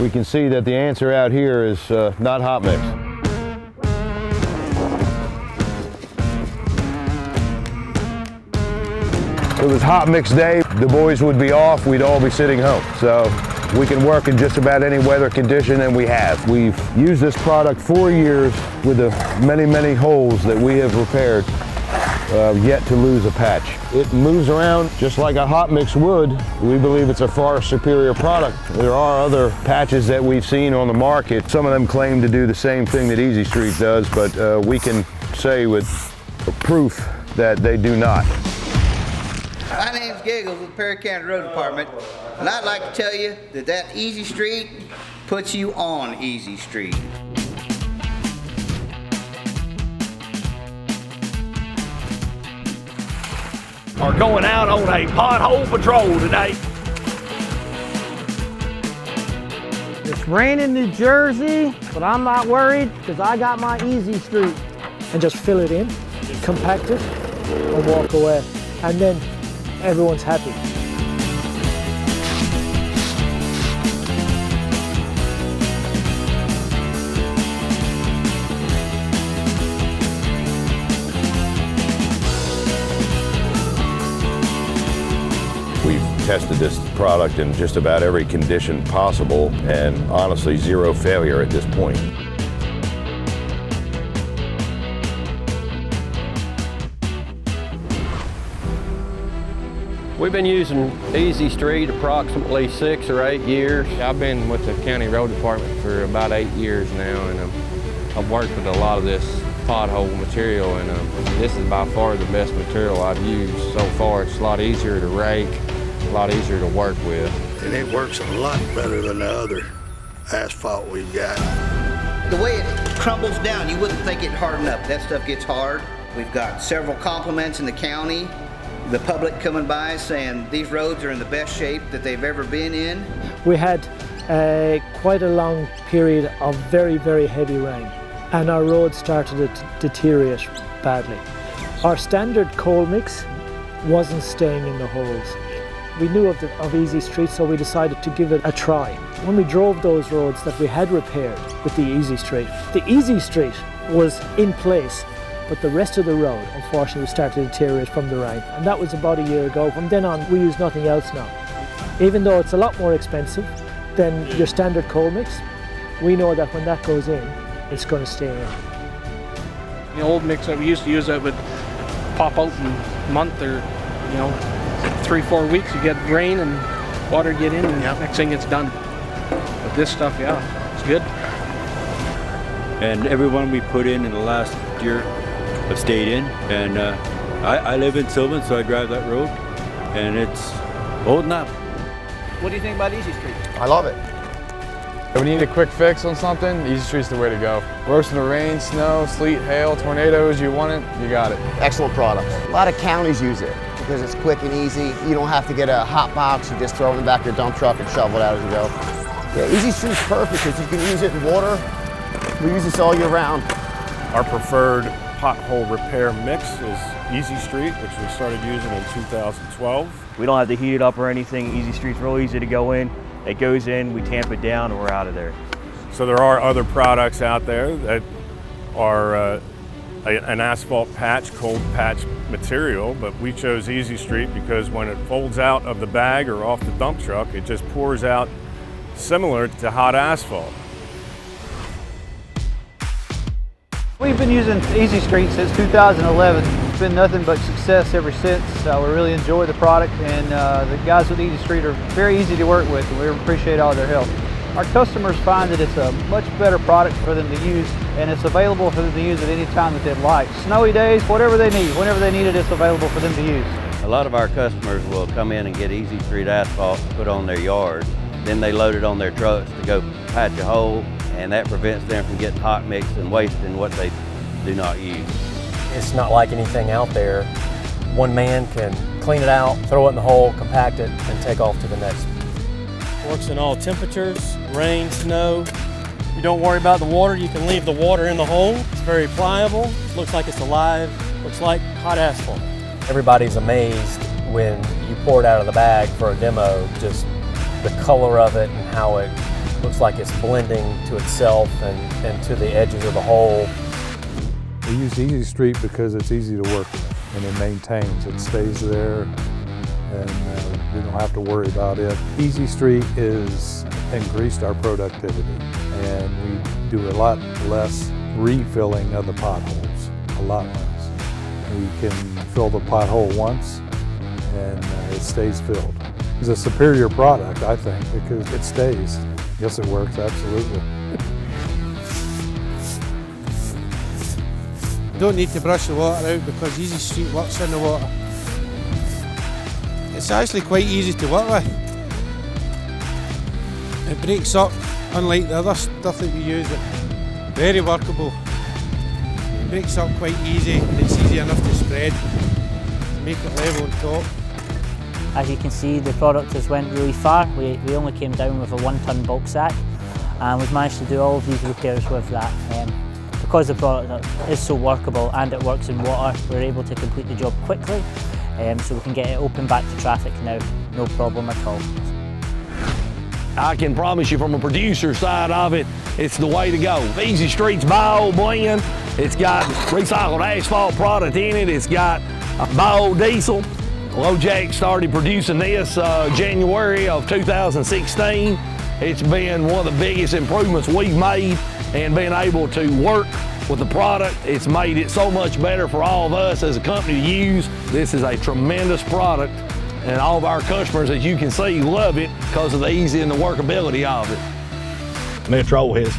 we can see that the answer out here is not hot mix. If it was hot mix day, the boys would be off, we'd all be sitting home. So we can work in just about any weather condition, and we have. We've used this product 4 years with the many, many holes that we have repaired, yet to lose a patch. It moves around just like a hot mix would. We believe it's a far superior product. There are other patches that we've seen on the market. Some of them claim to do the same thing that Easy Street does, but we can say with proof that they do not. My name's Giggles with Perry County Road Department, and I'd like to tell you that Easy Street puts you on Easy Street. Are going out on a pothole patrol today. It's raining New Jersey, but I'm not worried because I got my Easy Street. And just fill it in, compact it, and walk away. And then everyone's happy. We've tested this product in just about every condition possible, and honestly, zero failure at this point. We've been using Easy Street approximately 6 or 8 years. I've been with the county road department for about 8 years now, and I've worked with a lot of this pothole material, and this is by far the best material I've used so far. It's a lot easier to rake, a lot easier to work with. And it works a lot better than the other asphalt we've got. The way it crumbles down, you wouldn't think it'd harden up. That stuff gets hard. We've got several compliments in the county. The public coming by saying these roads are in the best shape that they've ever been in. We had quite a long period of very, very heavy rain, and our roads started to deteriorate badly. Our standard coal mix wasn't staying in the holes. We knew of Easy Street, so we decided to give it a try. When we drove those roads that we had repaired with the Easy Street was in place, but the rest of the road, unfortunately, started to deteriorate from the rain. And that was about a year ago. From then on, we use nothing else now. Even though it's a lot more expensive than your standard coal mix, we know that when that goes in, it's going to stay in. The old mix that we used to use that would pop out in a month or, 3-4 weeks. You get rain and water get in, and next thing it's done. But this stuff, it's good. And everyone we put in the last year have stayed in, and I live in Sylvan, so I drive that road, and it's holding up. What do you think about Easy Street? I love it. When you need a quick fix on something, Easy Street's the way to go. Works in the rain, snow, sleet, hail, tornadoes, you want it, you got it. Excellent product. A lot of counties use it because it's quick and easy. You don't have to get a hot box, you just throw it in the back of your dump truck and shovel it out as you go. Yeah, Easy Street's perfect because you can use it in water. We use this all year round. Our preferred pothole repair mix is Easy Street, which we started using in 2012. We don't have to heat it up or anything. Easy Street's real easy to go in. It goes in, we tamp it down, and we're out of there. So there are other products out there that are an asphalt patch, cold patch material, but we chose Easy Street because when it folds out of the bag or off the dump truck, it just pours out similar to hot asphalt. We've been using Easy Street since 2011. It's been nothing but success ever since. We really enjoy the product, and the guys with Easy Street are very easy to work with, and we appreciate all their help. Our customers find that it's a much better product for them to use, and it's available for them to use at any time that they'd like. Snowy days, whatever they need, whenever they need it, it's available for them to use. A lot of our customers will come in and get Easy Street asphalt put on their yard. Then they load it on their trucks to go patch a hole, and that prevents them from getting hot mix and wasting what they do not use. It's not like anything out there. One man can clean it out, throw it in the hole, compact it, and take off to the next. Works in all temperatures, rain, snow. You don't worry about the water, you can leave the water in the hole. It's very pliable, looks like it's alive, looks like hot asphalt. Everybody's amazed when you pour it out of the bag for a demo, just the color of it and how it Looks like it's blending to itself and to the edges of the hole. We use Easy Street because it's easy to work with and it maintains. It stays there and we don't have to worry about it. Easy Street has increased our productivity and we do a lot less refilling of the potholes, a lot less. We can fill the pothole once and it stays filled. It's a superior product, I think, because it stays. Yes, it works, absolutely. Don't need to brush the water out because Easy Street works in the water. It's actually quite easy to work with. It breaks up, unlike the other stuff that we use. Very workable. It breaks up quite easy and it's easy enough to spread, to make it level on top. As you can see, the product has went really far. We only came down with a 1-ton bulk sack and we've managed to do all of these repairs with that. Because the product is so workable and it works in water, we're able to complete the job quickly, so we can get it open back to traffic now, no problem at all. I can promise you from a producer side of it, it's the way to go. Easy Street's bio blend, it's got recycled asphalt product in it, it's got biodiesel. LoJack started producing this January of 2016. It's been one of the biggest improvements we've made, and being able to work with the product, it's made it so much better for all of us as a company to use. This is a tremendous product, and all of our customers, as you can see, love it because of the easy and the workability of it. Metro has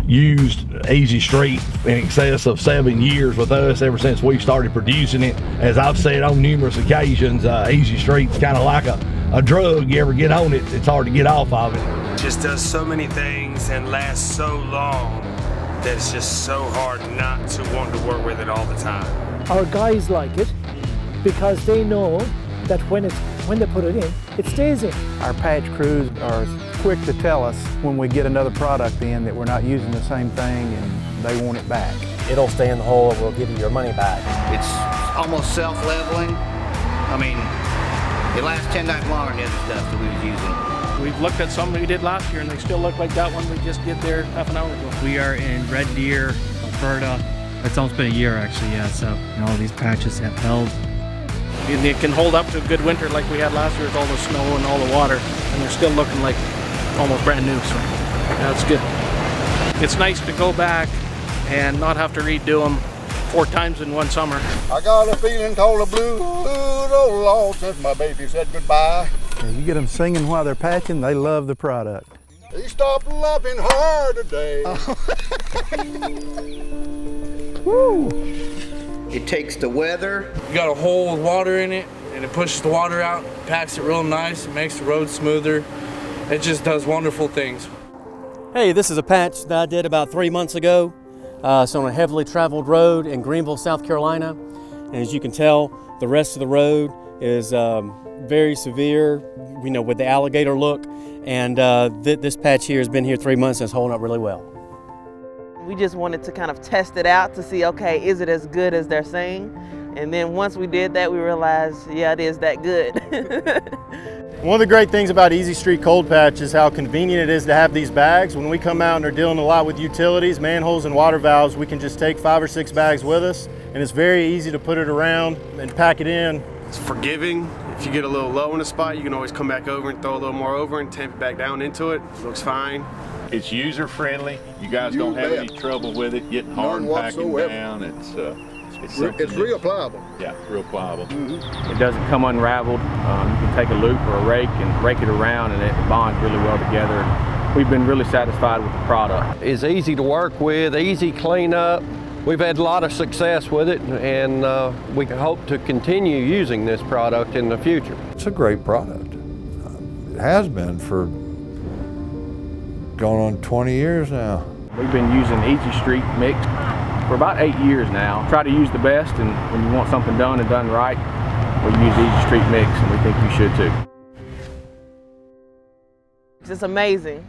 used Easy Street in excess of 7 years with us ever since we started producing it. As I've said on numerous occasions, Easy Street's kind of like a drug. You ever get on it, it's hard to get off of it. Just does so many things and lasts so long that it's just so hard not to want to work with it all the time. Our guys like it because they know that when they put it in, it stays in. Our patch crews are quick to tell us when we get another product in that we're not using the same thing and they want it back. It'll stay in the hole and we'll give you your money back. It's almost self-leveling. I mean, it lasts 10 times longer than the other stuff that we was using. We've looked at some we did last year and they still look like that one we just did there half an hour ago. We are in Red Deer, Alberta. It's almost been a year actually, yeah, so all these patches have held. And it can hold up to a good winter like we had last year with all the snow and all the water, and they're still looking like almost brand new, so that's good. It's nice to go back and not have to redo them 4 times in one summer. I got a feeling called the blues, oh Lord, since my baby said goodbye. You get them singing while they're patching, they love the product. He stopped loving her today. Woo! It takes the weather. You got a hole with water in it, and it pushes the water out, packs it real nice, it makes the road smoother. It just does wonderful things. Hey, this is a patch that I did about 3 months ago. It's on a heavily traveled road in Greenville, South Carolina. And as you can tell, the rest of the road is very severe, with the alligator look. And this patch here has been here 3 months and it's holding up really well. We just wanted to kind of test it out to see, okay, is it as good as they're saying? And then once we did that, we realized, yeah, it is that good. One of the great things about Easy Street Cold Patch is how convenient it is to have these bags. When we come out and are dealing a lot with utilities, manholes and water valves, we can just take 5 or 6 bags with us, and it's very easy to put it around and pack it in. It's forgiving. If you get a little low in a spot, you can always come back over and throw a little more over and tamp it back down into it. It looks fine. It's user friendly. You guys don't have any trouble with it getting hard and packing down. It's real pliable. Yeah, real pliable. It doesn't come unraveled. You can take a loop or a rake and rake it around and it bonds really well together. We've been really satisfied with the product. It's easy to work with, easy cleanup. We've had a lot of success with it, and we hope to continue using this product in the future. It's a great product. It has been for going on 20 years now. We've been using Easy Street mix for about 8 years now. Try to use the best, and when you want something done and done right, we use Easy Street mix, and we think you should too. It's amazing.